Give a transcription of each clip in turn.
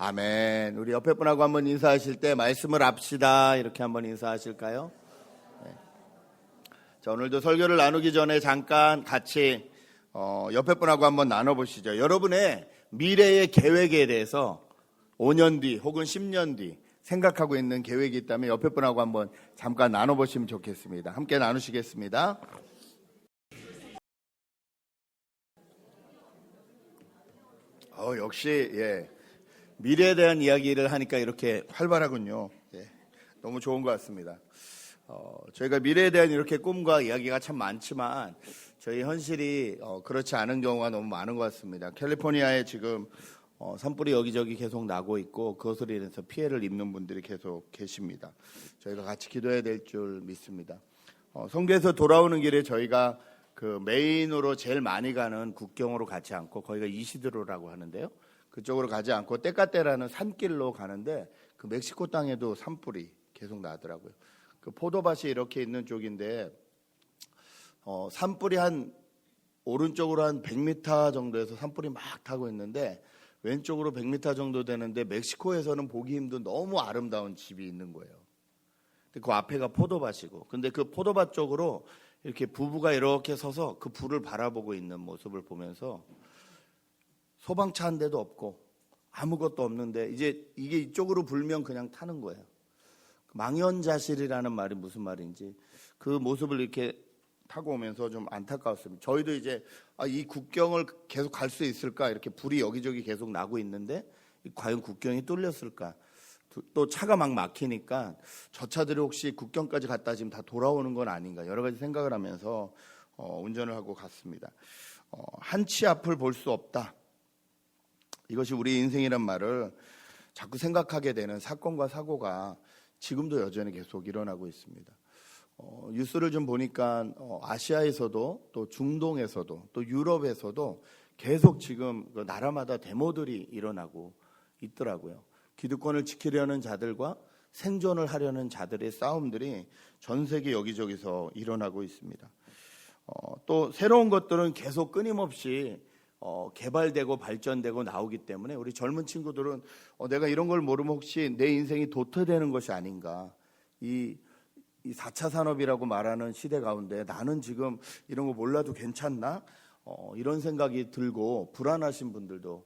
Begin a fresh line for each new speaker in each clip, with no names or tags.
아멘. 우리 옆에 분하고 한번 인사하실 때 말씀을 합시다 이렇게 한번 인사하실까요? 네. 자, 오늘도 설교를 나누기 전에 잠깐 같이 옆에 분하고 한번 나눠보시죠. 여러분의 미래의 계획에 대해서 5년 뒤 혹은 10년 뒤 생각하고 있는 계획이 있다면 옆에 분하고 한번 잠깐 나눠보시면 좋겠습니다. 함께 나누시겠습니다. 역시 미래에 대한 이야기를 하니까 이렇게 활발하군요. 너무 좋은 것 같습니다. 저희가 미래에 대한 이렇게 꿈과 이야기가 참 많지만 저희 현실이 그렇지 않은 경우가 너무 많은 것 같습니다. 캘리포니아에 지금 산불이 여기저기 계속 나고 있고 그것으로 인해서 피해를 입는 분들이 계속 계십니다. 저희가 같이 기도해야 될 줄 믿습니다. 성교에서 돌아오는 길에 저희가 그 메인으로 제일 많이 가는 국경으로 가지 않고 거기가 이시드로라고 하는데요. 그쪽으로 가지 않고 떼까떼라는 산길로 가는데 그 멕시코 땅에도 산불이 계속 나더라고요. 그 포도밭이 이렇게 있는 쪽인데 산불이 한 오른쪽으로 한 100m 정도에서 산불이 막 타고 있는데 왼쪽으로 100m 정도 되는데 멕시코에서는 보기 힘든 너무 아름다운 집이 있는 거예요. 근데 그 앞에가 포도밭이고 근데 그 포도밭 쪽으로 이렇게 부부가 이렇게 서서 그 불을 바라보고 있는 모습을 보면서 소방차 한 대도 없고 아무것도 없는데 이제 이게 이쪽으로 불면 그냥 타는 거예요. 망연자실이라는 말이 무슨 말인지 그 모습을 이렇게 타고 오면서 좀 안타까웠습니다. 저희도 이제 이 국경을 계속 갈 수 있을까 이렇게 불이 여기저기 계속 나고 있는데 과연 국경이 뚫렸을까? 또 차가 막 막히니까 저 차들이 혹시 국경까지 갔다 지금 다 돌아오는 건 아닌가 여러 가지 생각을 하면서 운전을 하고 갔습니다. 한치 앞을 볼 수 없다. 이것이 우리 인생이란 말을 자꾸 생각하게 되는 사건과 사고가 지금도 여전히 계속 일어나고 있습니다. 뉴스를 좀 보니까 아시아에서도 또 중동에서도 또 유럽에서도 계속 지금 나라마다 데모들이 일어나고 있더라고요. 기득권을 지키려는 자들과 생존을 하려는 자들의 싸움들이 전 세계 여기저기서 일어나고 있습니다. 또 새로운 것들은 계속 끊임없이 개발되고 발전되고 나오기 때문에 우리 젊은 친구들은 내가 이런 걸 모르면 혹시 내 인생이 도태되는 것이 아닌가. 이 4차 산업이라고 말하는 시대 가운데 나는 지금 이런 거 몰라도 괜찮나? 이런 생각이 들고 불안하신 분들도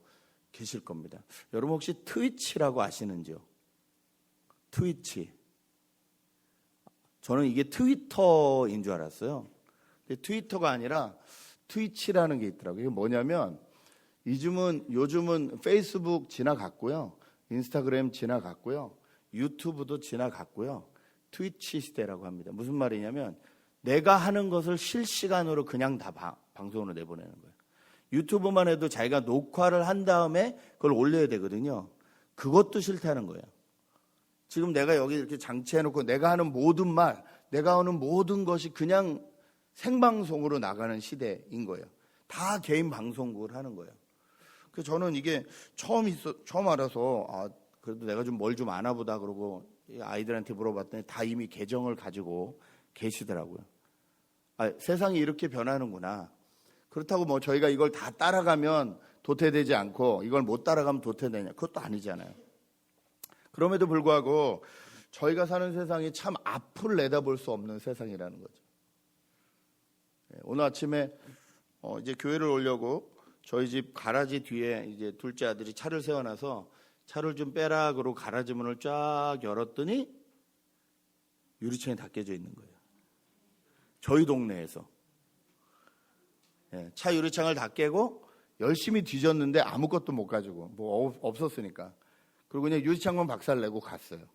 계실 겁니다. 여러분 혹시 트위치라고 아시는지요? 트위치. 저는 이게 트위터인 줄 알았어요. 근데 트위터가 아니라 트위치라는 게 있더라고요. 이게 뭐냐면 요즘은 페이스북 지나갔고요. 인스타그램 지나갔고요. 유튜브도 지나갔고요. 트위치 시대라고 합니다. 무슨 말이냐면 내가 하는 것을 실시간으로 그냥 다 방송으로 내보내는 거예요. 유튜브만 해도 자기가 녹화를 한 다음에 그걸 올려야 되거든요. 그것도 싫다는 거예요. 지금 내가 여기 이렇게 장치해놓고 내가 하는 모든 말, 내가 하는 모든 것이 그냥 생방송으로 나가는 시대인 거예요. 다 개인 방송국을 하는 거예요. 그래서 저는 이게 처음 알아서 그래도 내가 좀 뭘 좀 아나 보다 그러고 아이들한테 물어봤더니 다 이미 계정을 가지고 계시더라고요. 세상이 이렇게 변하는구나. 그렇다고 뭐 저희가 이걸 다 따라가면 도태되지 않고 이걸 못 따라가면 도태되냐? 그것도 아니잖아요. 그럼에도 불구하고 저희가 사는 세상이 참 앞을 내다볼 수 없는 세상이라는 거죠. 오늘 아침에 이제 교회를 오려고 저희 집 가라지 뒤에 이제 둘째 아들이 차를 세워놔서 차를 좀 빼라 그러고 가라지 문을 쫙 열었더니 유리창이 다 깨져 있는 거예요. 저희 동네에서. 차 유리창을 다 깨고 열심히 뒤졌는데 아무것도 못 가지고 뭐 없었으니까. 그리고 그냥 유리창만 박살내고 갔어요.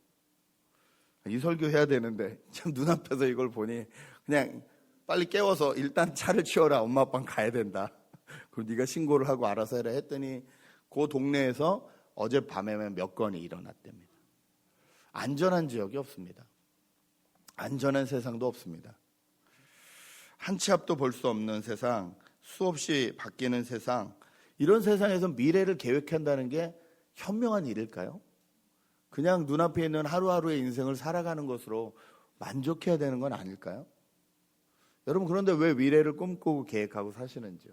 이 설교 해야 되는데 참 눈앞에서 이걸 보니 그냥 빨리 깨워서 일단 차를 치워라. 엄마 아빠는 가야 된다. 그리고 네가 신고를 하고 알아서 해라 했더니 그 동네에서 어젯밤에만 몇 건이 일어났답니다. 안전한 지역이 없습니다. 안전한 세상도 없습니다. 한치 앞도 볼 수 없는 세상, 수없이 바뀌는 세상, 이런 세상에서 미래를 계획한다는 게 현명한 일일까요? 그냥 눈앞에 있는 하루하루의 인생을 살아가는 것으로 만족해야 되는 건 아닐까요? 여러분 그런데 왜 미래를 꿈꾸고 계획하고 사시는지요?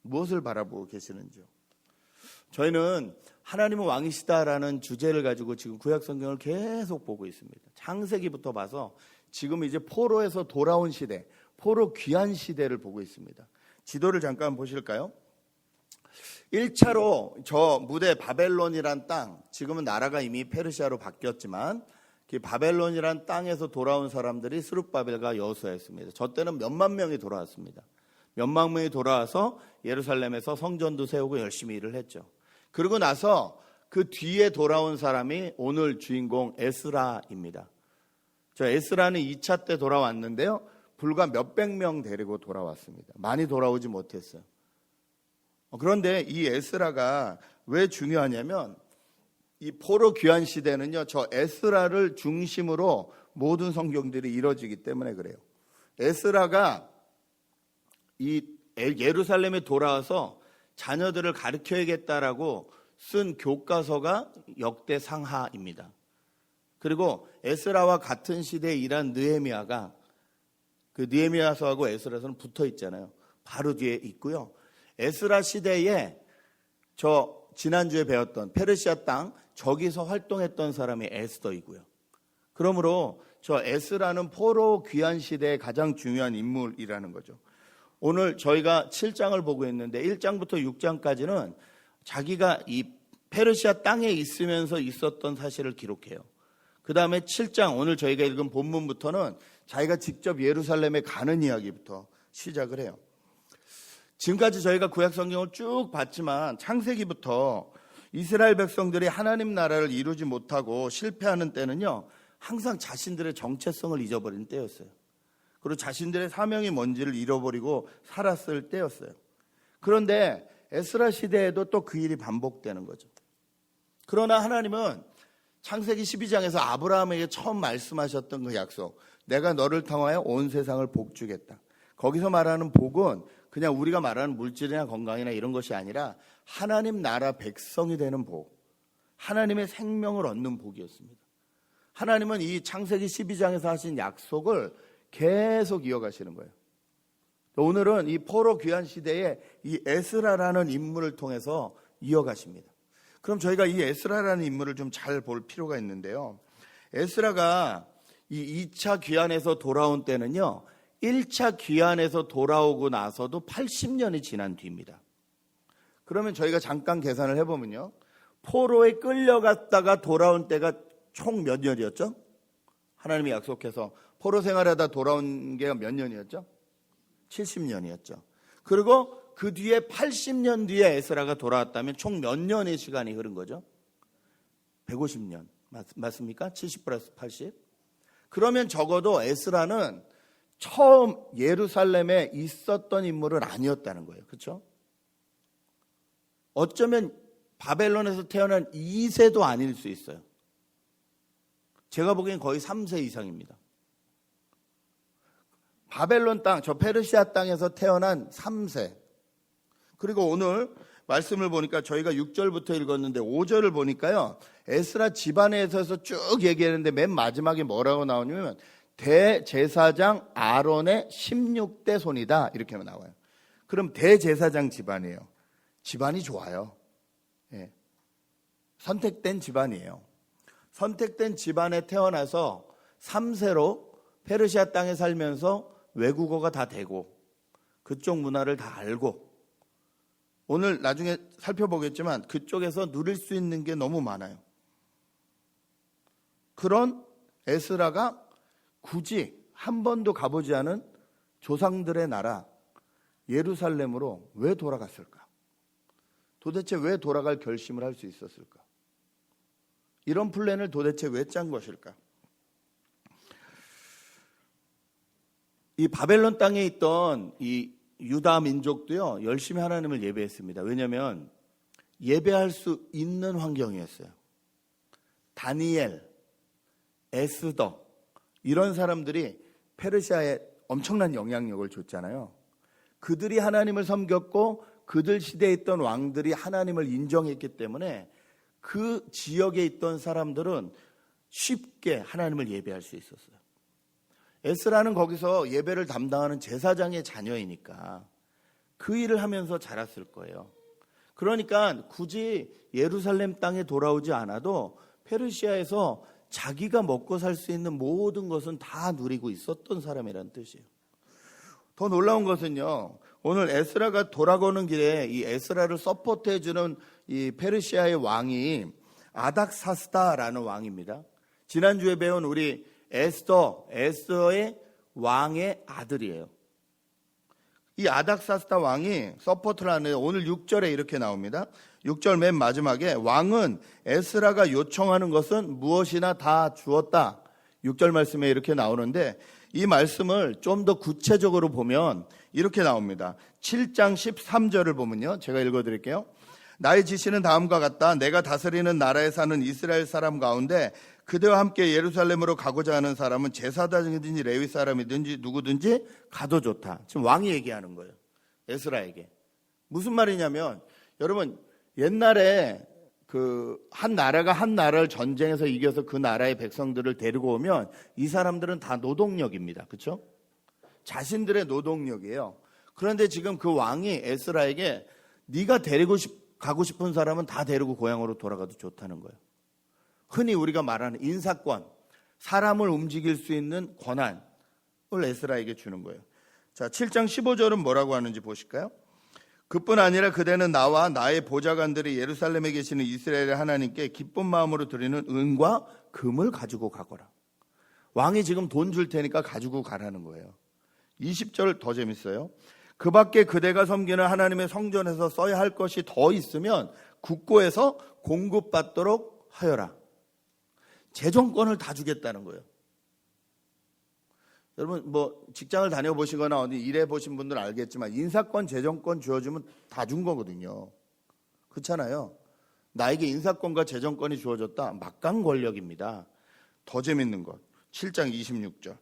무엇을 바라보고 계시는지요? 저희는 하나님은 왕이시다라는 주제를 가지고 지금 구약 성경을 계속 보고 있습니다. 창세기부터 봐서 지금 이제 포로에서 돌아온 시대, 포로 귀환 시대를 보고 있습니다. 지도를 잠깐 보실까요? 1차로 저 무대 바벨론이란 땅, 지금은 나라가 이미 페르시아로 바뀌었지만 그 바벨론이란 땅에서 돌아온 사람들이 스룹바벨과 여호수아였습니다. 저 때는 몇만 명이 돌아왔습니다. 몇만 명이 돌아와서 예루살렘에서 성전도 세우고 열심히 일을 했죠. 그러고 나서 그 뒤에 돌아온 사람이 오늘 주인공 에스라입니다. 저 에스라는 2차 때 돌아왔는데요. 불과 몇백 명 데리고 돌아왔습니다. 많이 돌아오지 못했어요. 그런데 이 에스라가 왜 중요하냐면 이 포로 귀환 시대는요, 저 에스라를 중심으로 모든 성경들이 이루어지기 때문에 그래요. 에스라가 이 예루살렘에 돌아와서 자녀들을 가르쳐야겠다라고 쓴 교과서가 역대상하입니다. 그리고 에스라와 같은 시대에 일한 느헤미야가 그 느헤미야서하고 에스라서는 붙어 있잖아요. 바로 뒤에 있고요. 에스라 시대에 저 지난주에 배웠던 페르시아 땅 저기서 활동했던 사람이 에스더이고요. 그러므로 저 에스라는 포로 귀환 시대의 가장 중요한 인물이라는 거죠. 오늘 저희가 7장을 보고 있는데 1장부터 6장까지는 자기가 이 페르시아 땅에 있으면서 있었던 사실을 기록해요. 그 다음에 7장 오늘 저희가 읽은 본문부터는 자기가 직접 예루살렘에 가는 이야기부터 시작을 해요. 지금까지 저희가 구약 성경을 쭉 봤지만 창세기부터 이스라엘 백성들이 하나님 나라를 이루지 못하고 실패하는 때는요, 항상 자신들의 정체성을 잊어버린 때였어요. 그리고 자신들의 사명이 뭔지를 잃어버리고 살았을 때였어요. 그런데 에스라 시대에도 또 그 일이 반복되는 거죠. 그러나 하나님은 창세기 12장에서 아브라함에게 처음 말씀하셨던 그 약속, 내가 너를 통하여 온 세상을 복주겠다. 거기서 말하는 복은 그냥 우리가 말하는 물질이나 건강이나 이런 것이 아니라 하나님 나라 백성이 되는 복, 하나님의 생명을 얻는 복이었습니다. 하나님은 이 창세기 12장에서 하신 약속을 계속 이어가시는 거예요. 오늘은 이 포로 귀환 시대에 이 에스라라는 인물을 통해서 이어가십니다. 그럼 저희가 이 에스라라는 인물을 좀 잘 볼 필요가 있는데요. 에스라가 이 2차 귀환에서 돌아온 때는요, 1차 귀환에서 돌아오고 나서도 80년이 지난 뒤입니다. 그러면 저희가 잠깐 계산을 해보면요, 포로에 끌려갔다가 돌아온 때가 총 몇 년이었죠? 하나님이 약속해서 포로 생활하다 돌아온 게 몇 년이었죠? 70년이었죠. 그리고 그 뒤에 80년 뒤에 에스라가 돌아왔다면 총 몇 년의 시간이 흐른 거죠? 150년. 맞습니까? 70 플러스 80. 그러면 적어도 에스라는 처음 예루살렘에 있었던 인물은 아니었다는 거예요. 그렇죠? 어쩌면 바벨론에서 태어난 2세도 아닐 수 있어요. 제가 보기엔 거의 3세 이상입니다. 바벨론 땅, 저 페르시아 땅에서 태어난 3세. 그리고 오늘 말씀을 보니까 저희가 6절부터 읽었는데 5절을 보니까요, 에스라 집안에 있어서 쭉 얘기했는데 맨 마지막에 뭐라고 나오냐면 대제사장 아론의 16대 손이다, 이렇게 나와요. 그럼 대제사장 집안이에요. 집안이 좋아요. 예. 선택된 집안이에요. 선택된 집안에 태어나서 3세로 페르시아 땅에 살면서 외국어가 다 되고 그쪽 문화를 다 알고, 오늘 나중에 살펴보겠지만 그쪽에서 누릴 수 있는 게 너무 많아요. 그런 에스라가 굳이 한 번도 가보지 않은 조상들의 나라 예루살렘으로 왜 돌아갔을까? 도대체 왜 돌아갈 결심을 할 수 있었을까? 이런 플랜을 도대체 왜 짠 것일까? 이 바벨론 땅에 있던 이 유다 민족도요, 열심히 하나님을 예배했습니다. 왜냐하면 예배할 수 있는 환경이었어요. 다니엘, 에스더 이런 사람들이 페르시아에 엄청난 영향력을 줬잖아요. 그들이 하나님을 섬겼고 그들 시대에 있던 왕들이 하나님을 인정했기 때문에 그 지역에 있던 사람들은 쉽게 하나님을 예배할 수 있었어요. 에스라는 거기서 예배를 담당하는 제사장의 자녀이니까 그 일을 하면서 자랐을 거예요. 그러니까 굳이 예루살렘 땅에 돌아오지 않아도 페르시아에서 자기가 먹고 살 수 있는 모든 것은 다 누리고 있었던 사람이라는 뜻이에요. 더 놀라운 것은요, 오늘 에스라가 돌아가는 길에 이 에스라를 서포트해주는 이 페르시아의 왕이 아닥사스다라는 왕입니다. 지난주에 배운 우리 에스더의 왕의 아들이에요. 이 아닥사스다 왕이 서포트를 하는데 오늘 6절에 이렇게 나옵니다. 6절 맨 마지막에 왕은 에스라가 요청하는 것은 무엇이나 다 주었다. 6절 말씀에 이렇게 나오는데 이 말씀을 좀 더 구체적으로 보면 이렇게 나옵니다. 7장 13절을 보면요. 제가 읽어드릴게요. 나의 지시는 다음과 같다. 내가 다스리는 나라에 사는 이스라엘 사람 가운데 그대와 함께 예루살렘으로 가고자 하는 사람은 제사장이든지 레위 사람이든지 누구든지 가도 좋다. 지금 왕이 얘기하는 거예요. 에스라에게. 무슨 말이냐면 여러분 옛날에 그 한 나라가 한 나라를 전쟁에서 이겨서 그 나라의 백성들을 데리고 오면 이 사람들은 다 노동력입니다. 그렇죠? 자신들의 노동력이에요. 그런데 지금 그 왕이 에스라에게 네가 가고 싶은 사람은 다 데리고 고향으로 돌아가도 좋다는 거예요. 흔히 우리가 말하는 인사권, 사람을 움직일 수 있는 권한을 에스라에게 주는 거예요. 자, 7장 15절은 뭐라고 하는지 보실까요? 그뿐 아니라 그대는 나와 나의 보좌관들이 예루살렘에 계시는 이스라엘의 하나님께 기쁜 마음으로 드리는 은과 금을 가지고 가거라. 왕이 지금 돈 줄 테니까 가지고 가라는 거예요. 20절 더 재밌어요. 그 밖에 그대가 섬기는 하나님의 성전에서 써야 할 것이 더 있으면 국고에서 공급받도록 하여라. 재정권을 다 주겠다는 거예요. 여러분 뭐 직장을 다녀보시거나 어디 일해보신 분들은 알겠지만 인사권, 재정권 주어주면 다 준 거거든요. 그렇잖아요. 나에게 인사권과 재정권이 주어졌다. 막강 권력입니다. 더 재밌는 것 7장 26절.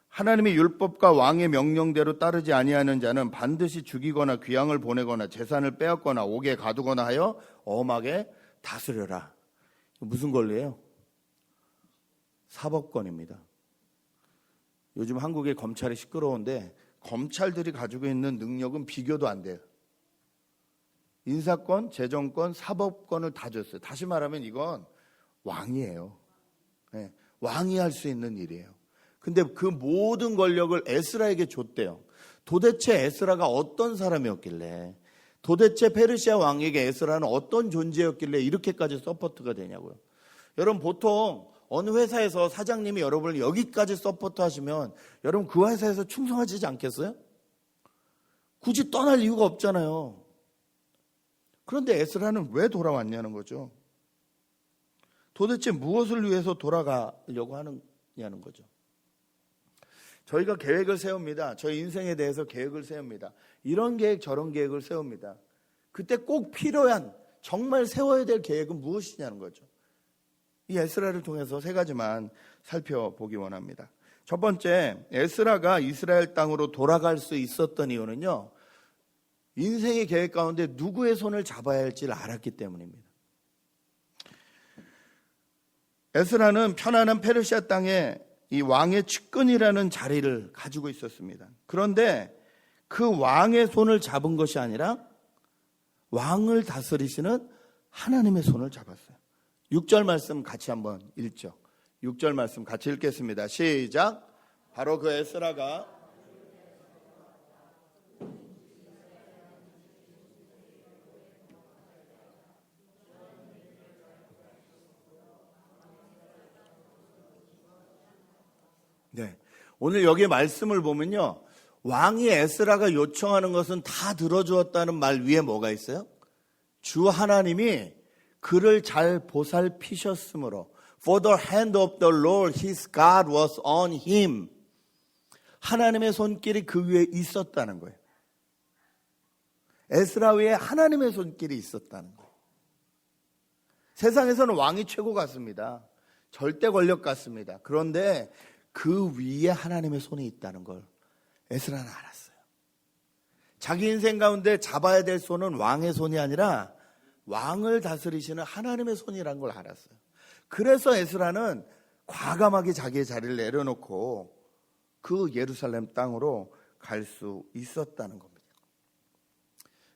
하나님의 율법과 왕의 명령대로 따르지 아니하는 자는 반드시 죽이거나 귀양을 보내거나 재산을 빼앗거나 옥에 가두거나 하여 엄하게 다스려라. 무슨 권리예요? 사법권입니다. 요즘 한국의 검찰이 시끄러운데 검찰들이 가지고 있는 능력은 비교도 안 돼요. 인사권, 재정권, 사법권을 다 줬어요. 다시 말하면 이건 왕이에요. 네, 왕이 할 수 있는 일이에요. 근데 그 모든 권력을 에스라에게 줬대요. 도대체 에스라가 어떤 사람이었길래, 도대체 페르시아 왕에게 에스라는 어떤 존재였길래 이렇게까지 서포트가 되냐고요. 여러분 보통 어느 회사에서 사장님이 여러분을 여기까지 서포트 하시면 여러분 그 회사에서 충성하지 않겠어요? 굳이 떠날 이유가 없잖아요. 그런데 에스라는 왜 돌아왔냐는 거죠. 도대체 무엇을 위해서 돌아가려고 하느냐는 거죠. 저희가 계획을 세웁니다. 저희 인생에 대해서 계획을 세웁니다. 이런 계획 저런 계획을 세웁니다. 그때 꼭 필요한 정말 세워야 될 계획은 무엇이냐는 거죠. 이 에스라를 통해서 세 가지만 살펴보기 원합니다. 첫 번째, 에스라가 이스라엘 땅으로 돌아갈 수 있었던 이유는요, 인생의 계획 가운데 누구의 손을 잡아야 할지를 알았기 때문입니다. 에스라는 편안한 페르시아 땅에 이 왕의 측근이라는 자리를 가지고 있었습니다. 그런데 그 왕의 손을 잡은 것이 아니라 왕을 다스리시는 하나님의 손을 잡았어요. 6절 말씀 같이 한번 읽죠. 6절 말씀 같이 읽겠습니다. 시작. 바로 그 에스라가 네, 오늘 여기 말씀을 보면요, 왕이 에스라가 요청하는 것은 다 들어주었다는 말 위에 뭐가 있어요? 주 하나님이 그를 잘 보살피셨으므로 For the hand of the Lord his God was on him. 하나님의 손길이 그 위에 있었다는 거예요. 에스라 위에 하나님의 손길이 있었다는 거예요. 세상에서는 왕이 최고 같습니다. 절대 권력 같습니다. 그런데 그 위에 하나님의 손이 있다는 걸 에스라는 알았어요. 자기 인생 가운데 잡아야 될 손은 왕의 손이 아니라 왕을 다스리시는 하나님의 손이라는 걸 알았어요. 그래서 에스라는 과감하게 자기의 자리를 내려놓고 그 예루살렘 땅으로 갈 수 있었다는 겁니다.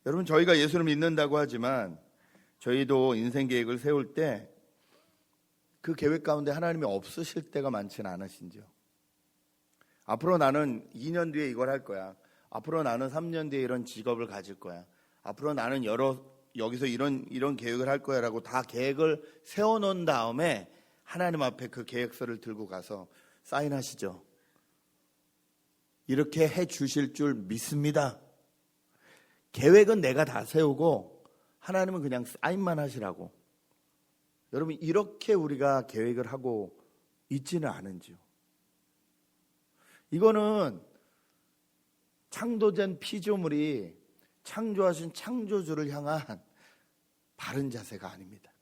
여러분, 저희가 예수를 믿는다고 하지만 저희도 인생 계획을 세울 때 그 계획 가운데 하나님이 없으실 때가 많지는 않으신지요? 앞으로 나는 2년 뒤에 이걸 할 거야. 앞으로 나는 3년 뒤에 이런 직업을 가질 거야. 앞으로 나는 여기서 이런 계획을 할 거야라고 다 계획을 세워놓은 다음에 하나님 앞에 그 계획서를 들고 가서 사인하시죠. 이렇게 해 주실 줄 믿습니다. 계획은 내가 다 세우고 하나님은 그냥 사인만 하시라고. 여러분, 이렇게 우리가 계획을 하고 있지는 않은지요? 이거는 창조된 피조물이 창조하신 창조주를 향한 바른 자세가 아닙니다.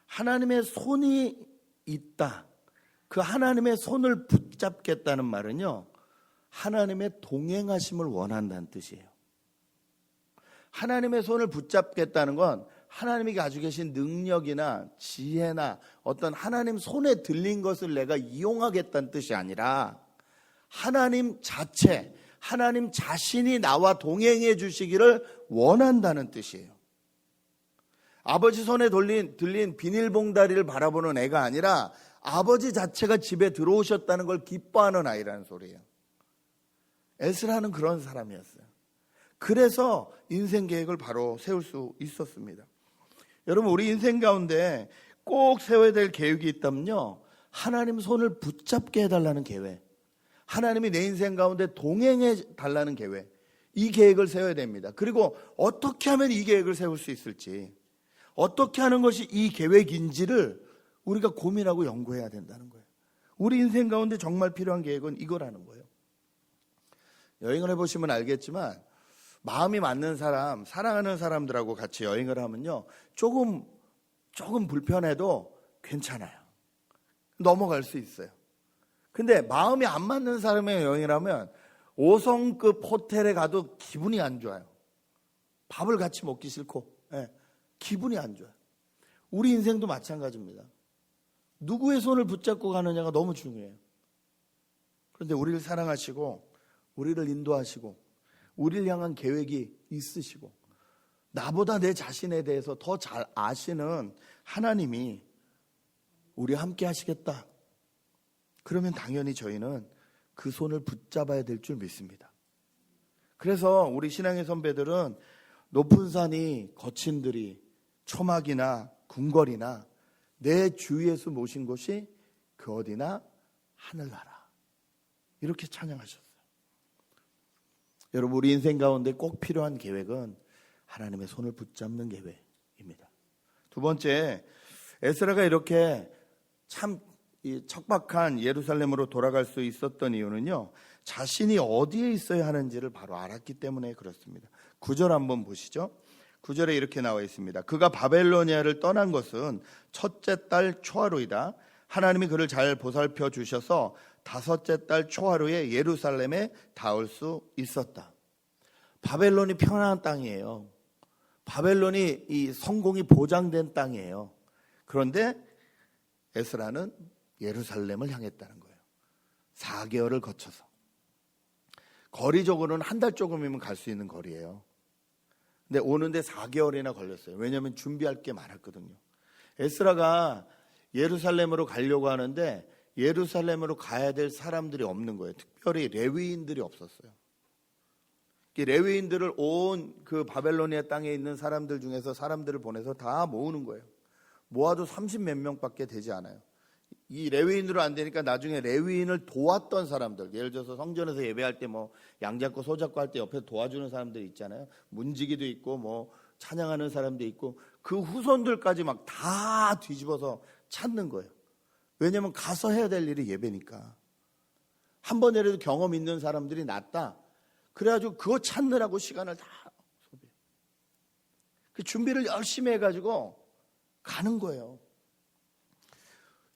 하나님의 손이 있다. 그 하나님의 손을 붙잡겠다는 말은요, 하나님의 동행하심을 원한다는 뜻이에요. 하나님의 손을 붙잡겠다는 건 하나님이 가지고 계신 능력이나 지혜나 어떤 하나님 손에 들린 것을 내가 이용하겠다는 뜻이 아니라 하나님 자체, 하나님 자신이 나와 동행해 주시기를 원한다는 뜻이에요. 아버지 손에 들린 비닐봉다리를 바라보는 애가 아니라 아버지 자체가 집에 들어오셨다는 걸 기뻐하는 아이라는 소리예요. 에스라는 그런 사람이었어요. 그래서 인생 계획을 바로 세울 수 있었습니다. 여러분, 우리 인생 가운데 꼭 세워야 될 계획이 있다면요, 하나님 손을 붙잡게 해달라는 계획, 하나님이 내 인생 가운데 동행해 달라는 계획, 이 계획을 세워야 됩니다. 그리고 어떻게 하면 이 계획을 세울 수 있을지, 어떻게 하는 것이 이 계획인지를 우리가 고민하고 연구해야 된다는 거예요. 우리 인생 가운데 정말 필요한 계획은 이거라는 거예요. 여행을 해보시면 알겠지만 마음이 맞는 사람, 사랑하는 사람들하고 같이 여행을 하면요, 조금 불편해도 괜찮아요. 넘어갈 수 있어요. 근데 마음이 안 맞는 사람의 여행을 하면 5성급 호텔에 가도 기분이 안 좋아요. 밥을 같이 먹기 싫고, 기분이 안 좋아요. 우리 인생도 마찬가지입니다. 누구의 손을 붙잡고 가느냐가 너무 중요해요. 그런데 우리를 사랑하시고 우리를 인도하시고 우리를 향한 계획이 있으시고 나보다 내 자신에 대해서 더 잘 아시는 하나님이 우리와 함께 하시겠다. 그러면 당연히 저희는 그 손을 붙잡아야 될 줄 믿습니다. 그래서 우리 신앙의 선배들은 높은 산이 거친 들이 초막이나 궁궐이나 내 주 예수 모신 곳이 그 어디나 하늘나라, 이렇게 찬양하셨어요. 여러분, 우리 인생 가운데 꼭 필요한 계획은 하나님의 손을 붙잡는 계획입니다. 두 번째, 에스라가 이렇게 참 척박한 예루살렘으로 돌아갈 수 있었던 이유는요, 자신이 어디에 있어야 하는지를 바로 알았기 때문에 그렇습니다. 9절 한번 보시죠. 9절에 이렇게 나와 있습니다. 그가 바벨로니아를 떠난 것은 첫째 달 초하루이다. 하나님이 그를 잘 보살펴 주셔서 다섯째 달 초하루에 예루살렘에 닿을 수 있었다. 바벨론이 편안한 땅이에요. 바벨론이 이 성공이 보장된 땅이에요. 그런데 에스라는 예루살렘을 향했다는 거예요. 4개월을 거쳐서. 거리적으로는 한 달 조금이면 갈 수 있는 거리예요. 근데 오는데 4개월이나 걸렸어요. 왜냐하면 준비할 게 많았거든요. 에스라가 예루살렘으로 가려고 하는데 예루살렘으로 가야 될 사람들이 없는 거예요. 특별히 레위인들이 없었어요. 레위인들을 온 그 바벨로니아 땅에 있는 사람들 중에서 사람들을 보내서 다 모으는 거예요. 모아도 30몇 명밖에 되지 않아요. 이 레위인으로 안 되니까 나중에 레위인을 도왔던 사람들, 예를 들어서 성전에서 예배할 때 뭐 양 잡고 소 잡고 할 때 옆에 도와주는 사람들 있잖아요. 문지기도 있고 뭐 찬양하는 사람도 있고 그 후손들까지 막 다 뒤집어서 찾는 거예요. 왜냐하면 가서 해야 될 일이 예배니까. 한 번이라도 경험 있는 사람들이 낫다. 그래가지고 그거 찾느라고 시간을 다 소비해요. 그 준비를 열심히 해가지고 가는 거예요.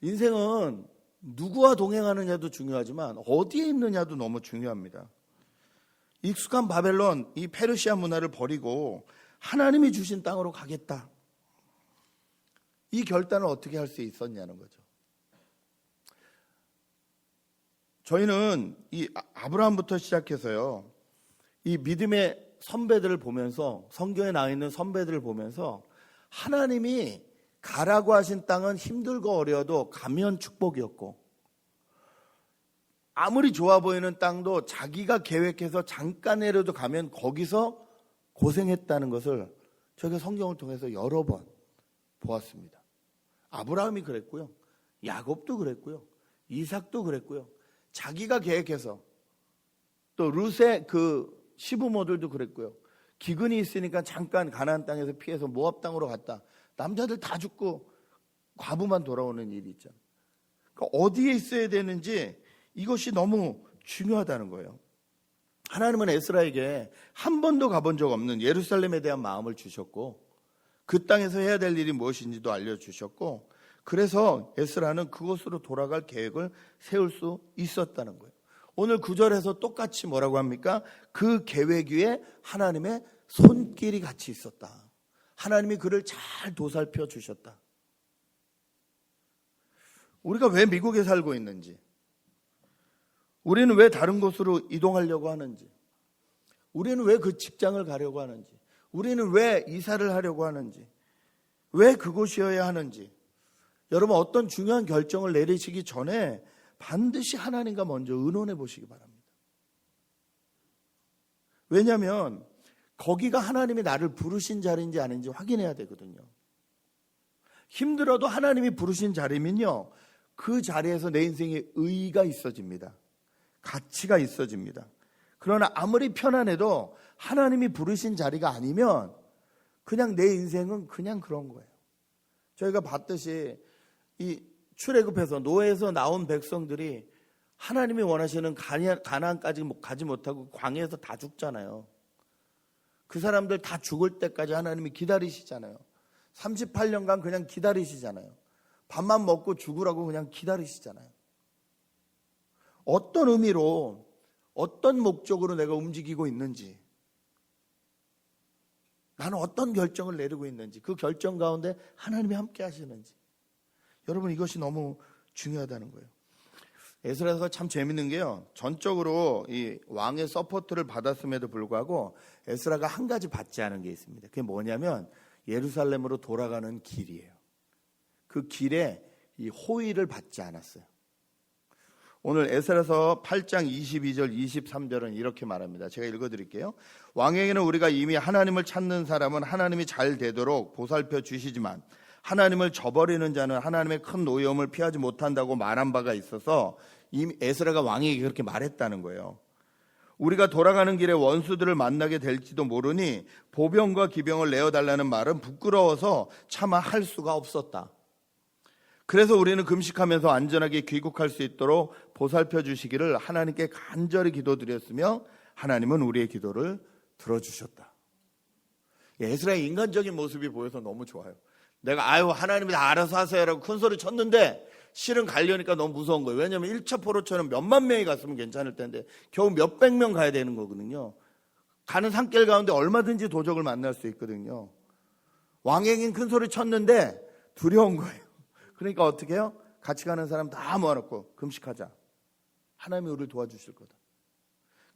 인생은 누구와 동행하느냐도 중요하지만 어디에 있느냐도 너무 중요합니다. 익숙한 바벨론, 이 페르시아 문화를 버리고 하나님이 주신 땅으로 가겠다. 이 결단을 어떻게 할 수 있었냐는 거죠. 저희는 이 아브라함부터 시작해서요, 이 믿음의 선배들을 보면서, 성경에 나와 있는 선배들을 보면서 하나님이 가라고 하신 땅은 힘들고 어려워도 가면 축복이었고, 아무리 좋아 보이는 땅도 자기가 계획해서 잠깐이라도 가면 거기서 고생했다는 것을 저희가 성경을 통해서 여러 번 보았습니다. 아브라함이 그랬고요, 야곱도 그랬고요, 이삭도 그랬고요, 자기가 계획해서, 또 룻의 그 시부모들도 그랬고요. 기근이 있으니까 잠깐 가나안 땅에서 피해서 모압 땅으로 갔다. 남자들 다 죽고 과부만 돌아오는 일이 있잖아요. 그러니까 어디에 있어야 되는지 이것이 너무 중요하다는 거예요. 하나님은 에스라에게 한 번도 가본 적 없는 예루살렘에 대한 마음을 주셨고, 그 땅에서 해야 될 일이 무엇인지도 알려주셨고, 그래서 에스라는 그곳으로 돌아갈 계획을 세울 수 있었다는 거예요. 오늘 9절에서 똑같이 뭐라고 합니까? 그 계획 위에 하나님의 손길이 같이 있었다. 하나님이 그를 잘 도살펴 주셨다. 우리가 왜 미국에 살고 있는지, 우리는 왜 다른 곳으로 이동하려고 하는지, 우리는 왜 그 직장을 가려고 하는지, 우리는 왜 이사를 하려고 하는지, 왜 그곳이어야 하는지, 여러분 어떤 중요한 결정을 내리시기 전에 반드시 하나님과 먼저 의논해 보시기 바랍니다. 왜냐하면 거기가 하나님이 나를 부르신 자리인지 아닌지 확인해야 되거든요. 힘들어도 하나님이 부르신 자리면요, 그 자리에서 내 인생에 의의가 있어집니다. 가치가 있어집니다. 그러나 아무리 편안해도 하나님이 부르신 자리가 아니면 그냥 내 인생은 그냥 그런 거예요. 저희가 봤듯이 이 출애굽해서 노예에서 나온 백성들이 하나님이 원하시는 가나안까지 가지 못하고 광야에서 다 죽잖아요. 그 사람들 다 죽을 때까지 하나님이 기다리시잖아요. 38년간 그냥 기다리시잖아요. 밥만 먹고 죽으라고 그냥 기다리시잖아요. 어떤 의미로, 어떤 목적으로 내가 움직이고 있는지, 나는 어떤 결정을 내리고 있는지, 그 결정 가운데 하나님이 함께 하시는지, 여러분 이것이 너무 중요하다는 거예요. 에스라서가 참 재밌는 게요, 전적으로 이 왕의 서포트를 받았음에도 불구하고 에스라가 한 가지 받지 않은 게 있습니다. 그게 뭐냐면 예루살렘으로 돌아가는 길이에요. 그 길에 이 호의를 받지 않았어요. 오늘 에스라서 8장 22절 23절은 이렇게 말합니다. 제가 읽어드릴게요. 왕에게는 우리가 이미 하나님을 찾는 사람은 하나님이 잘 되도록 보살펴 주시지만 하나님을 저버리는 자는 하나님의 큰 노여움을 피하지 못한다고 말한 바가 있어서 이미 에스라가 왕에게 그렇게 말했다는 거예요. 우리가 돌아가는 길에 원수들을 만나게 될지도 모르니 보병과 기병을 내어달라는 말은 부끄러워서 차마 할 수가 없었다. 그래서 우리는 금식하면서 안전하게 귀국할 수 있도록 보살펴 주시기를 하나님께 간절히 기도드렸으며 하나님은 우리의 기도를 들어주셨다. 에스라의 인간적인 모습이 보여서 너무 좋아요. 내가 하나님이 다 알아서 하세요라고 큰 소리 쳤는데 실은 가려니까 너무 무서운 거예요. 왜냐하면 1차 포로처럼 몇만 명이 갔으면 괜찮을 텐데 겨우 몇백 명 가야 되는 거거든요. 가는 산길 가운데 얼마든지 도적을 만날 수 있거든요. 왕에겐 큰 소리 쳤는데 두려운 거예요. 그러니까 어떻게 해요? 같이 가는 사람 다 모아놓고 금식하자. 하나님이 우리를 도와주실 거다.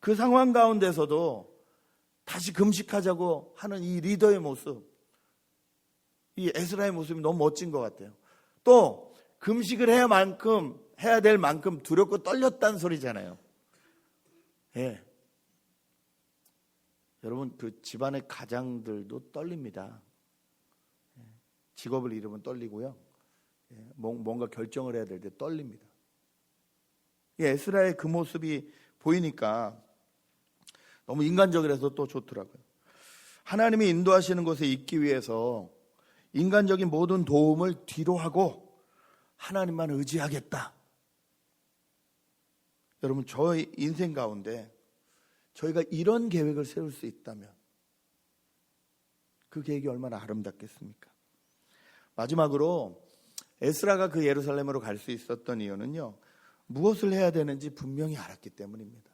그 상황 가운데서도 다시 금식하자고 하는 이 리더의 모습, 이 에스라의 모습이 너무 멋진 것 같아요. 또 금식을 해야 될 만큼 두렵고 떨렸다는 소리잖아요. 예. 여러분 그 집안의 가장들도 떨립니다. 직업을 잃으면 떨리고요. 뭔가 결정을 해야 될 때 떨립니다. 에스라의 그 모습이 보이니까 너무 인간적이라서 또 좋더라고요. 하나님이 인도하시는 곳에 있기 위해서 인간적인 모든 도움을 뒤로 하고 하나님만 의지하겠다. 여러분 저의 인생 가운데 저희가 이런 계획을 세울 수 있다면 그 계획이 얼마나 아름답겠습니까? 마지막으로 에스라가 그 예루살렘으로 갈 수 있었던 이유는요, 무엇을 해야 되는지 분명히 알았기 때문입니다.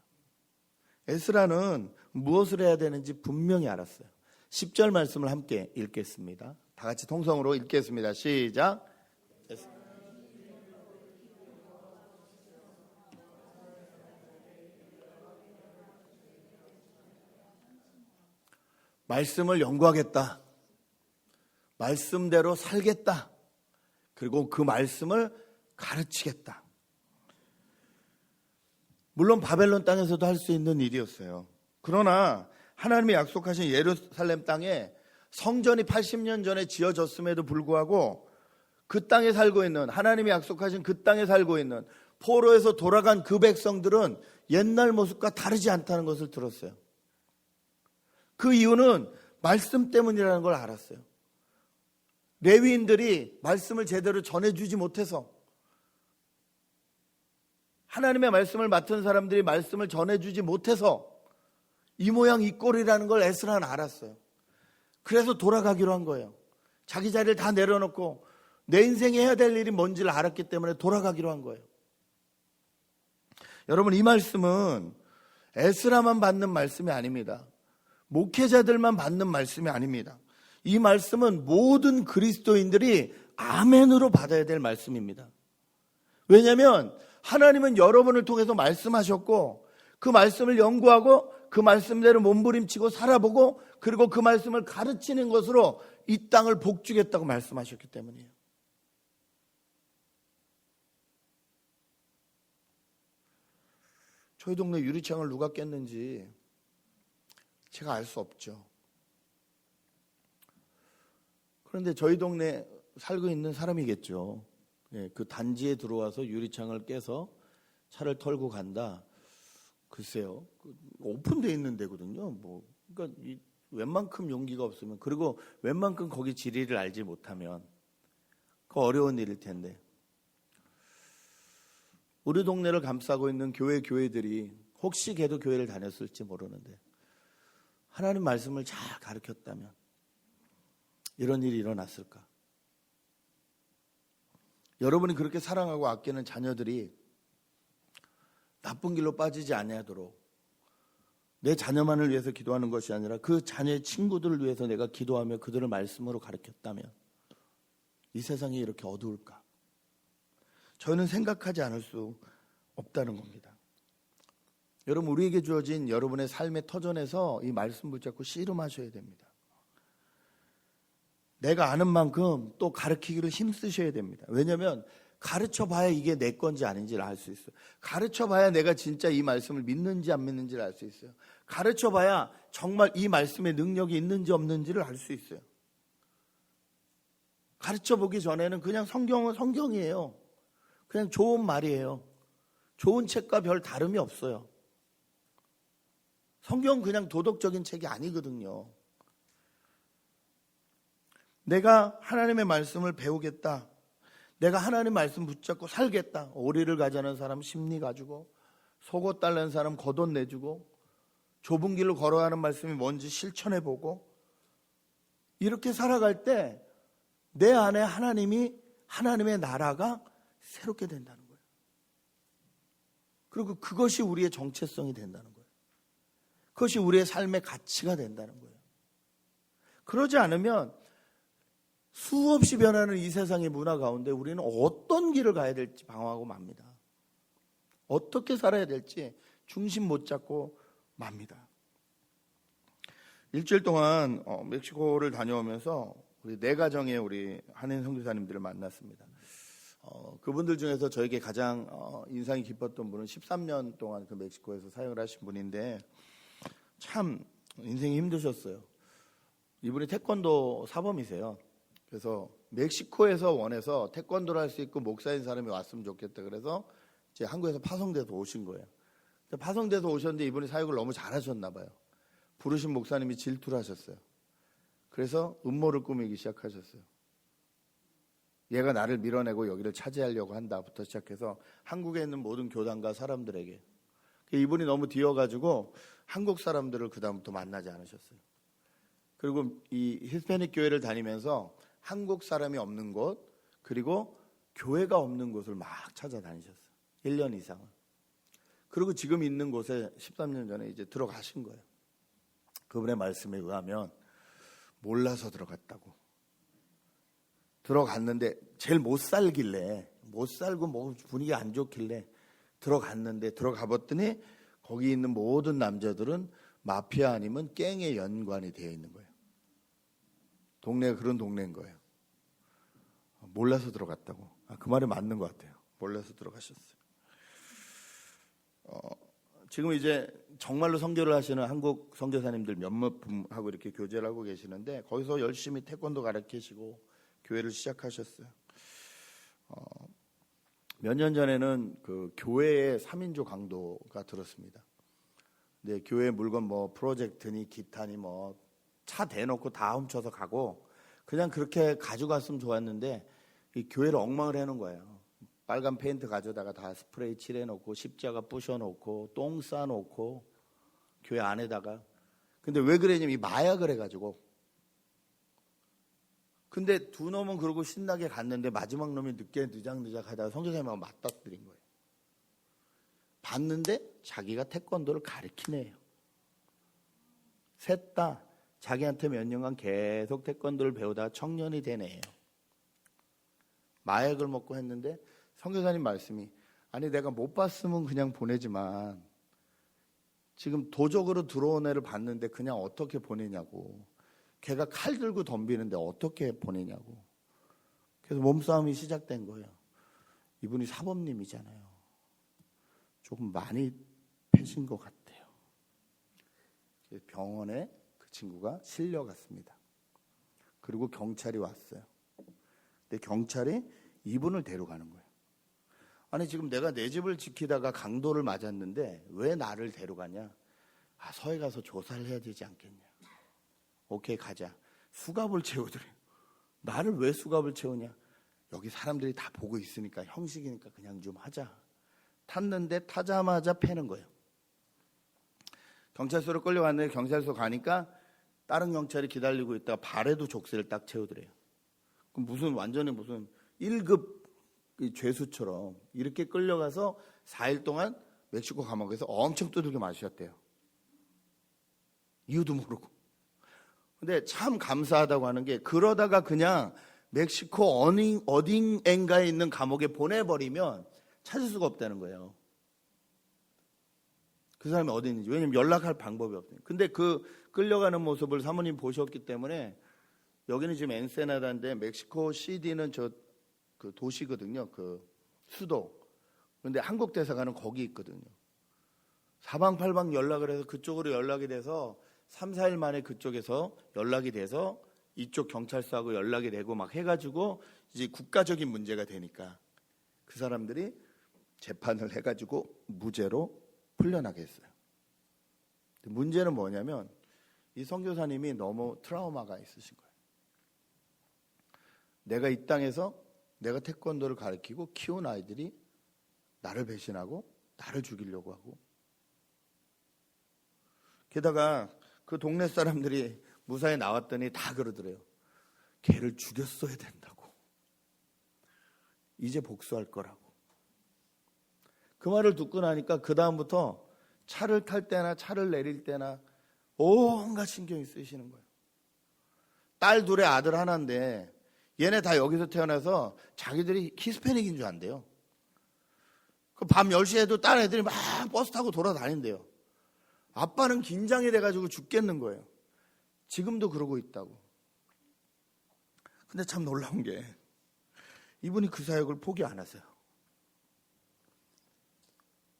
에스라는 무엇을 해야 되는지 분명히 알았어요. 10절 말씀을 함께 읽겠습니다. 다 같이 통성으로 읽겠습니다. 시작. 말씀을 연구하겠다. 말씀대로 살겠다. 그리고 그 말씀을 가르치겠다. 물론 바벨론 땅에서도 할 수 있는 일이었어요. 그러나 하나님이 약속하신 예루살렘 땅에 성전이 80년 전에 지어졌음에도 불구하고 그 땅에 살고 있는, 하나님이 약속하신 그 땅에 살고 있는 포로에서 돌아간 그 백성들은 옛날 모습과 다르지 않다는 것을 들었어요. 그 이유는 말씀 때문이라는 걸 알았어요. 레위인들이 말씀을 제대로 전해주지 못해서, 하나님의 말씀을 맡은 사람들이 말씀을 전해주지 못해서 이 모양 이 꼴이라는 걸 에스라는 알았어요. 그래서 돌아가기로 한 거예요. 자기 자리를 다 내려놓고 내 인생에 해야 될 일이 뭔지를 알았기 때문에 돌아가기로 한 거예요. 여러분, 이 말씀은 에스라만 받는 말씀이 아닙니다. 목회자들만 받는 말씀이 아닙니다. 이 말씀은 모든 그리스도인들이 아멘으로 받아야 될 말씀입니다. 왜냐하면 하나님은 여러분을 통해서 말씀하셨고 그 말씀을 연구하고 그 말씀대로 몸부림치고 살아보고 그리고 그 말씀을 가르치는 것으로 이 땅을 복주겠다고 말씀하셨기 때문이에요. 저희 동네 유리창을 누가 깼는지 제가 알 수 없죠. 그런데 저희 동네 살고 있는 사람이겠죠. 그 단지에 들어와서 유리창을 깨서 차를 털고 간다. 글쎄요, 오픈되어 있는 데거든요. 그러니까 웬만큼 용기가 없으면, 그리고 웬만큼 거기 지리를 알지 못하면 그 어려운 일일 텐데, 우리 동네를 감싸고 있는 교회들이 혹시 걔도 교회를 다녔을지 모르는데 하나님 말씀을 잘 가르쳤다면 이런 일이 일어났을까? 여러분이 그렇게 사랑하고 아끼는 자녀들이 나쁜 길로 빠지지 아니하도록 내 자녀만을 위해서 기도하는 것이 아니라 그 자녀의 친구들을 위해서 내가 기도하며 그들을 말씀으로 가르쳤다면 이 세상이 이렇게 어두울까? 저는 생각하지 않을 수 없다는 겁니다. 여러분, 우리에게 주어진 여러분의 삶의 터전에서 이 말씀 붙잡고 씨름하셔야 됩니다. 내가 아는 만큼 또 가르치기를 힘쓰셔야 됩니다. 왜냐하면 가르쳐봐야 이게 내 건지 아닌지를 알 수 있어요. 가르쳐봐야 내가 진짜 이 말씀을 믿는지 안 믿는지를 알 수 있어요. 가르쳐봐야 정말 이 말씀에 능력이 있는지 없는지를 알 수 있어요. 가르쳐보기 전에는 그냥 성경은 성경이에요. 그냥 좋은 말이에요. 좋은 책과 별 다름이 없어요. 성경은 그냥 도덕적인 책이 아니거든요. 내가 하나님의 말씀을 배우겠다. 내가 하나님의 말씀 붙잡고 살겠다. 오리를 가자는 사람 심리 가지고, 속옷 달라는 사람 겉옷 내주고, 좁은 길로 걸어가는 말씀이 뭔지 실천해보고, 이렇게 살아갈 때 내 안에 하나님의 나라가 새롭게 된다는 거예요. 그리고 그것이 우리의 정체성이 된다는 거예요. 그것이 우리의 삶의 가치가 된다는 거예요. 그러지 않으면 수없이 변하는 이 세상의 문화 가운데 우리는 어떤 길을 가야 될지 방황하고 맙니다. 어떻게 살아야 될지 중심 못 잡고 맙니다. 일주일 동안 멕시코를 다녀오면서 우리 네 가정의 우리 한인 선교사님들을 만났습니다. 그분들 중에서 저에게 가장 인상이 깊었던 분은 13년 동안 그 멕시코에서 사역을 하신 분인데 참 인생이 힘드셨어요. 이분이 태권도 사범이세요. 그래서 멕시코에서 원해서 태권도를 할 수 있고 목사인 사람이 왔으면 좋겠다. 그래서 이제 한국에서 파송돼서 오신 거예요. 파송돼서 오셨는데 이분이 사역을 너무 잘하셨나 봐요. 부르신 목사님이 질투를 하셨어요. 그래서 음모를 꾸미기 시작하셨어요. 얘가 나를 밀어내고 여기를 차지하려고 한다부터 시작해서 한국에 있는 모든 교단과 사람들에게, 이분이 너무 뒤어가지고 한국 사람들을 그 다음부터 만나지 않으셨어요. 그리고 이 히스패닉 교회를 다니면서 한국 사람이 없는 곳, 그리고 교회가 없는 곳을 막 찾아다니셨어요. 1년 이상을. 그리고 지금 있는 곳에 13년 전에 이제 들어가신 거예요. 그분의 말씀에 의하면 몰라서 들어갔다고. 들어갔는데 제일 못 살고 뭐 분위기 안 좋길래 들어갔는데, 들어가 봤더니 거기 있는 모든 남자들은 마피아 아니면 갱에 연관이 되어 있는 거예요. 동네가 그런 동네인 거예요. 몰라서 들어갔다고. 그 말이 맞는 것 같아요. 몰라서 들어가셨어요. 지금 이제 정말로 선교를 하시는 한국 선교사님들 몇몇 분하고 이렇게 교제를 하고 계시는데 거기서 열심히 태권도 가르치시고 교회를 시작하셨어요. 몇 년 전에는 그 교회에 3인조 강도가 들었습니다. 근데 교회 물건 뭐 프로젝트니 기타니 뭐 차 대놓고 다 훔쳐서 가고 그냥 그렇게 가져갔으면 좋았는데 이 교회를 엉망을 해놓은 거예요. 빨간 페인트 가져다가 다 스프레이 칠해놓고 십자가 부셔놓고 똥 싸놓고 교회 안에다가. 근데 왜 그러냐면 이 마약을 해가지고. 근데 두 놈은 그러고 신나게 갔는데 마지막 놈이 늦작 하다가 선교사님하고 맞닥뜨린 거예요. 봤는데 자기가 태권도를 가르치네요. 셋 다 자기한테 몇 년간 계속 태권도를 배우다가 청년이 되네요. 마약을 먹고 했는데 선교사님 말씀이 아니 내가 못 봤으면 그냥 보내지만 지금 도적으로 들어온 애를 봤는데 그냥 어떻게 보내냐고. 걔가 칼 들고 덤비는데 어떻게 보내냐고. 그래서 몸싸움이 시작된 거예요. 이분이 사범님이잖아요. 조금 많이 패신 것 같아요. 병원에 그 친구가 실려갔습니다. 그리고 경찰이 왔어요. 근데 경찰이 이분을 데려가는 거예요. 아니 지금 내가 내 집을 지키다가 강도를 맞았는데 왜 나를 데려가냐. 서해 가서 조사를 해야 되지 않겠냐. 오케이 가자. 수갑을 채우더래요. 나를 왜 수갑을 채우냐. 여기 사람들이 다 보고 있으니까 형식이니까 그냥 좀 하자. 탔는데 타자마자 패는 거예요. 경찰서로 끌려갔는데 경찰서 가니까 다른 경찰이 기다리고 있다가 발에도 족쇄를 딱 채우더래요. 그럼 완전히 무슨 1급 죄수처럼 이렇게 끌려가서 4일 동안 멕시코 감옥에서 엄청 두들겨 맞으셨대요. 이유도 모르고. 근데 참 감사하다고 하는 게 그러다가 그냥 멕시코 어딘가에 있는 감옥에 보내버리면 찾을 수가 없다는 거예요. 그 사람이 어디 있는지. 왜냐면 연락할 방법이 없으니까. 근데 그 끌려가는 모습을 사모님 보셨기 때문에 여기는 지금 엔세나다인데 멕시코 시티는 그 도시거든요. 그 수도. 근데 한국 대사관은 거기 있거든요. 사방팔방 연락을 해서 그쪽으로 연락이 돼서 3, 4일 만에 그쪽에서 연락이 돼서 이쪽 경찰서하고 연락이 되고 막 해가지고 이제 국가적인 문제가 되니까 그 사람들이 재판을 해가지고 무죄로 풀려나게 했어요. 문제는 뭐냐면 이 선교사님이 너무 트라우마가 있으신 거예요. 내가 이 땅에서 내가 태권도를 가르치고 키운 아이들이 나를 배신하고 나를 죽이려고 하고 게다가 그 동네 사람들이 무사히 나왔더니 다 그러더래요. 걔를 죽였어야 된다고. 이제 복수할 거라고. 그 말을 듣고 나니까 그 다음부터 차를 탈 때나 차를 내릴 때나 온갖 신경이 쓰이시는 거예요. 딸 둘에 아들 하나인데 얘네 다 여기서 태어나서 자기들이 히스패닉인 줄 안대요. 밤 10시에도 딸 애들이 막 버스 타고 돌아다닌대요. 아빠는 긴장이 돼가지고 죽겠는 거예요. 지금도 그러고 있다고. 근데 참 놀라운 게 이분이 그 사역을 포기 안 하세요.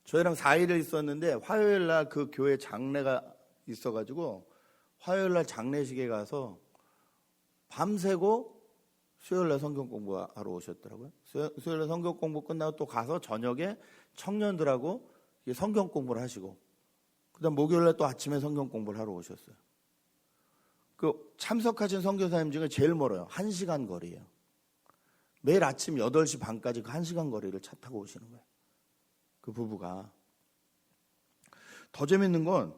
저희랑 4일을 있었는데 화요일 날 그 교회 장례가 있어가지고 화요일 날 장례식에 가서 밤새고 수요일 날 성경 공부하러 오셨더라고요. 수요일 날 성경 공부 끝나고 또 가서 저녁에 청년들하고 성경 공부를 하시고 그다음 목요일 날 또 아침에 성경 공부를 하러 오셨어요. 그 참석하신 선교사님 중에 제일 멀어요. 1시간 거리예요. 매일 아침 8시 반까지 그 1시간 거리를 차 타고 오시는 거예요. 그 부부가. 더 재밌는 건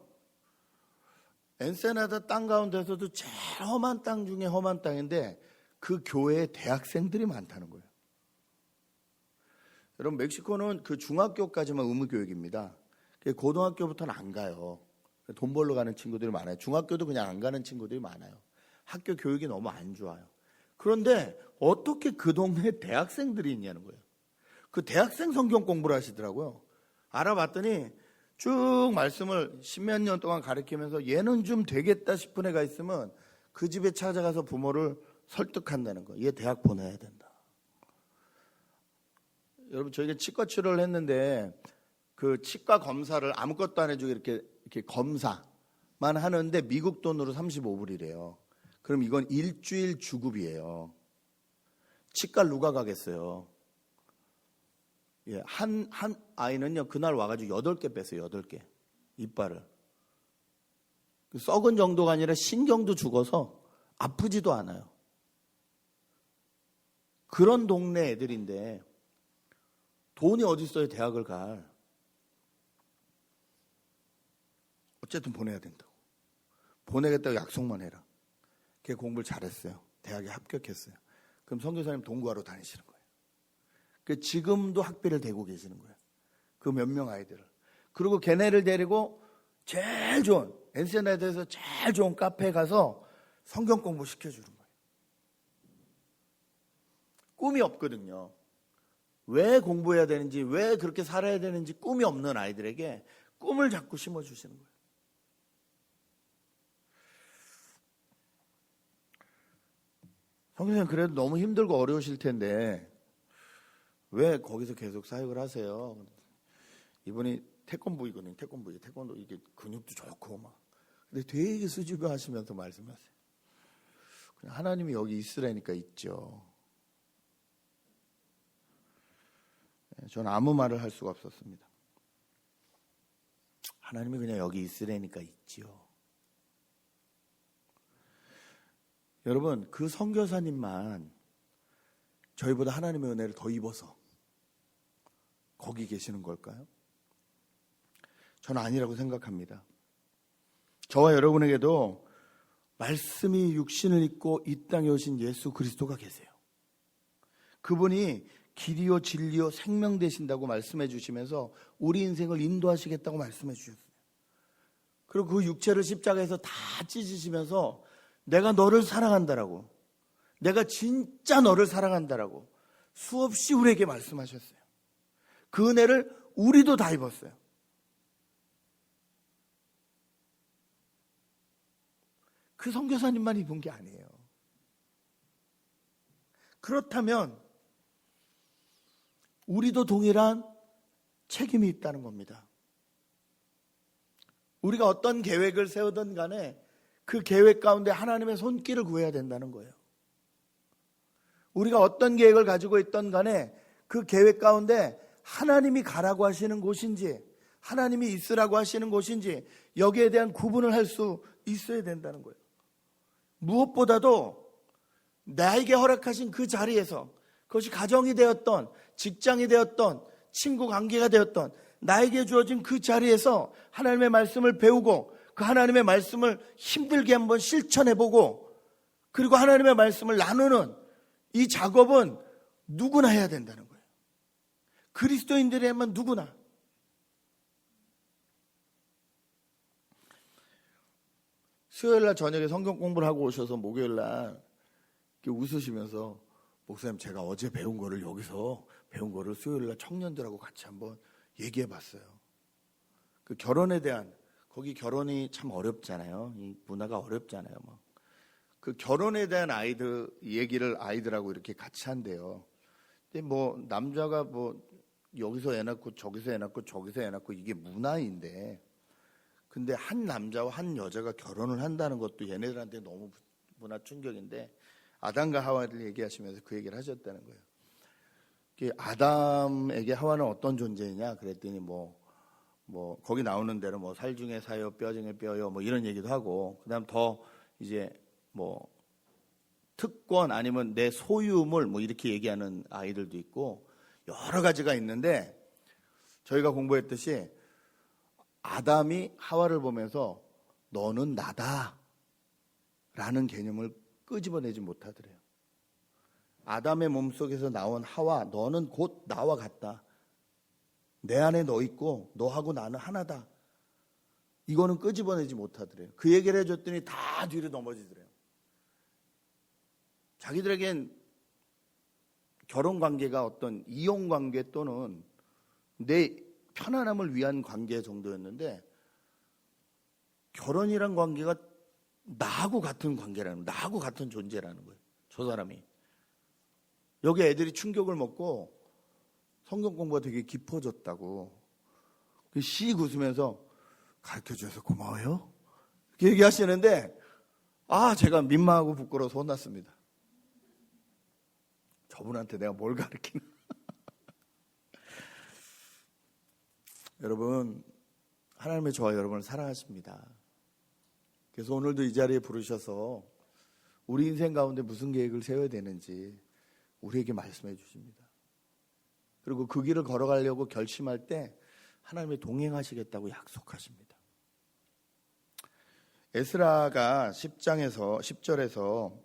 엔세나다 땅 가운데서도 제일 험한 땅 중에 험한 땅인데 그 교회에 대학생들이 많다는 거예요. 여러분 멕시코는 그 중학교까지만 의무교육입니다. 고등학교부터는 안 가요. 돈 벌러 가는 친구들이 많아요. 중학교도 그냥 안 가는 친구들이 많아요. 학교 교육이 너무 안 좋아요. 그런데 어떻게 그 동네에 대학생들이 있냐는 거예요. 그 대학생 성경 공부를 하시더라고요. 알아봤더니 쭉 말씀을 십몇 년 동안 가르치면서 얘는 좀 되겠다 싶은 애가 있으면 그 집에 찾아가서 부모를 설득한다는 거. 얘 대학 보내야 된다. 여러분, 저희가 치과 치료를 했는데 그 치과 검사를 아무것도 안 해주고 이렇게 검사만 하는데 미국 돈으로 35불이래요. 그럼 이건 일주일 주급이에요. 치과 누가 가겠어요? 예, 한 아이는요, 그날 와가지고 8개 뺐어요, 8개. 이빨을. 썩은 정도가 아니라 신경도 죽어서 아프지도 않아요. 그런 동네 애들인데 돈이 어디 있어요, 대학을 갈. 어쨌든 보내야 된다고. 보내겠다고 약속만 해라. 걔 공부를 잘했어요. 대학에 합격했어요. 그럼 선교사님 돈 구하러 다니시는 거예요. 지금도 학비를 대고 계시는 거예요. 그 몇 명 아이들을. 그리고 걔네를 데리고 제일 좋은, 엔세나드에서 제일 좋은 카페에 가서 성경 공부 시켜주는 거예요. 꿈이 없거든요. 왜 공부해야 되는지, 왜 그렇게 살아야 되는지 꿈이 없는 아이들에게 꿈을 자꾸 심어주시는 거예요. 성교사님 그래도 너무 힘들고 어려우실 텐데 왜 거기서 계속 사역을 하세요? 이분이 태권부이거든요. 태권도 이게 근육도 좋고 막. 근데 되게 수줍어 하시면서 말씀하세요. 그냥 하나님이 여기 있으라니까 있죠. 저는 아무 말을 할 수가 없었습니다. 하나님이 그냥 여기 있으라니까 있지요. 여러분, 그 선교사님만 저희보다 하나님의 은혜를 더 입어서 거기 계시는 걸까요? 저는 아니라고 생각합니다. 저와 여러분에게도 말씀이 육신을 입고 이 땅에 오신 예수 그리스도가 계세요. 그분이 길이요 진리요 생명 되신다고 말씀해 주시면서 우리 인생을 인도하시겠다고 말씀해 주셨어요. 그리고 그 육체를 십자가에서 다 찢으시면서 내가 너를 사랑한다라고, 내가 진짜 너를 사랑한다라고 수없이 우리에게 말씀하셨어요. 그 은혜를 우리도 다 입었어요. 그 선교사님만 입은 게 아니에요. 그렇다면 우리도 동일한 책임이 있다는 겁니다. 우리가 어떤 계획을 세우든 간에 그 계획 가운데 하나님의 손길을 구해야 된다는 거예요. 우리가 어떤 계획을 가지고 있던 간에 그 계획 가운데 하나님이 가라고 하시는 곳인지 하나님이 있으라고 하시는 곳인지 여기에 대한 구분을 할 수 있어야 된다는 거예요. 무엇보다도 나에게 허락하신 그 자리에서, 그것이 가정이 되었던, 직장이 되었던, 친구 관계가 되었던 나에게 주어진 그 자리에서 하나님의 말씀을 배우고 그 하나님의 말씀을 힘들게 한번 실천해보고 그리고 하나님의 말씀을 나누는 이 작업은 누구나 해야 된다는 거예요. 그리스도인들이야만 누구나. 수요일날 저녁에 성경 공부를 하고 오셔서 목요일날 웃으시면서 목사님 제가 어제 배운 거를 여기서 배운 거를 수요일날 청년들하고 같이 한번 얘기해 봤어요. 그 결혼에 대한, 거기 결혼이 참 어렵잖아요. 이 문화가 어렵잖아요. 그 결혼에 대한 얘기를 아이들하고 이렇게 같이 한대요. 근데 남자가 여기서 애 낳고 저기서 애 낳고 저기서 애 낳고 이게 문화인데, 근데 한 남자와 한 여자가 결혼을 한다는 것도 얘네들한테 너무 문화 충격인데 아담과 하와를 얘기하시면서 그 얘기를 하셨다는 거예요. 아담에게 하와는 어떤 존재이냐 그랬더니 거기 나오는 대로 살 중에 사요, 뼈 중에 뼈요, 이런 얘기도 하고, 그다음 더 이제 특권 아니면 내 소유물 이렇게 얘기하는 아이들도 있고 여러 가지가 있는데, 저희가 공부했듯이 아담이 하와를 보면서 너는 나다 라는 개념을 끄집어내지 못하더래요. 아담의 몸속에서 나온 하와, 너는 곧 나와 같다. 내 안에 너 있고 너하고 나는 하나다. 이거는 끄집어내지 못하더래요. 그 얘기를 해줬더니 다 뒤로 넘어지더래요. 자기들에겐 결혼관계가 어떤 이용관계 또는 내 편안함을 위한 관계 정도였는데 결혼이란 관계가 나하고 같은 관계라는 거예요. 나하고 같은 존재라는 거예요. 저 사람이. 여기 애들이 충격을 먹고 성경 공부가 되게 깊어졌다고 씩 웃으면서 가르쳐줘서 고마워요 이렇게 얘기하시는데 제가 민망하고 부끄러워서 혼났습니다. 저분한테 내가 뭘 가르치나. 여러분, 하나님의 저와 여러분을 사랑하십니다. 그래서 오늘도 이 자리에 부르셔서 우리 인생 가운데 무슨 계획을 세워야 되는지 우리에게 말씀해 주십니다. 그리고 그 길을 걸어가려고 결심할 때 하나님이 동행하시겠다고 약속하십니다. 에스라가 10절에서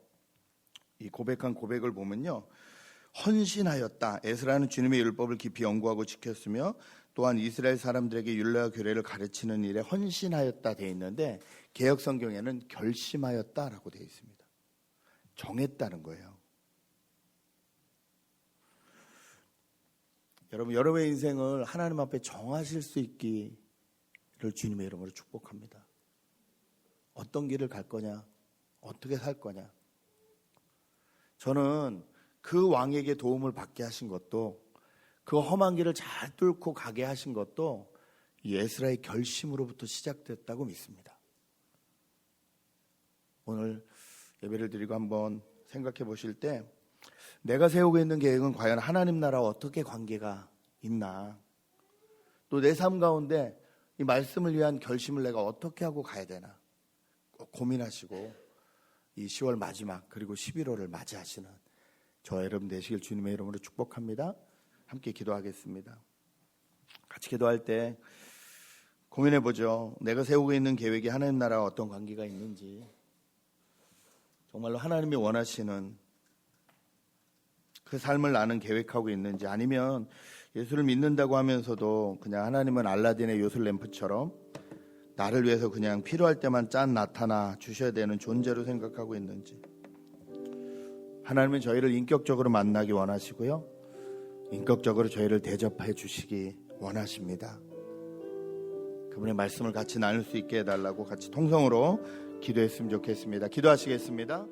이 고백한 고백을 보면요, 헌신하였다. 에스라는 주님의 율법을 깊이 연구하고 지켰으며 또한 이스라엘 사람들에게 율례와 규례를 가르치는 일에 헌신하였다 되어 있는데 개역 성경에는 결심하였다라고 되어 있습니다. 정했다는 거예요. 여러분, 여러분의 인생을 하나님 앞에 정하실 수 있기를 주님의 이름으로 축복합니다. 어떤 길을 갈 거냐, 어떻게 살 거냐. 저는 그 왕에게 도움을 받게 하신 것도, 그 험한 길을 잘 뚫고 가게 하신 것도 이 에스라의 결심으로부터 시작됐다고 믿습니다. 오늘 예배를 드리고 한번 생각해 보실 때 내가 세우고 있는 계획은 과연 하나님 나라와 어떻게 관계가 있나, 또 내 삶 가운데 이 말씀을 위한 결심을 내가 어떻게 하고 가야 되나 꼭 고민하시고 이 10월 마지막 그리고 11월을 맞이하시는 저와 여러분 되시길 주님의 이름으로 축복합니다. 함께 기도하겠습니다. 같이 기도할 때 고민해 보죠. 내가 세우고 있는 계획이 하나님 나라와 어떤 관계가 있는지, 정말로 하나님이 원하시는 그 삶을 나는 계획하고 있는지, 아니면 예수를 믿는다고 하면서도 그냥 하나님은 알라딘의 요술 램프처럼 나를 위해서 그냥 필요할 때만 짠 나타나 주셔야 되는 존재로 생각하고 있는지. 하나님은 저희를 인격적으로 만나기 원하시고요, 인격적으로 저희를 대접해 주시기 원하십니다. 그분의 말씀을 같이 나눌 수 있게 해달라고 같이 통성으로 기도했으면 좋겠습니다. 기도하시겠습니다.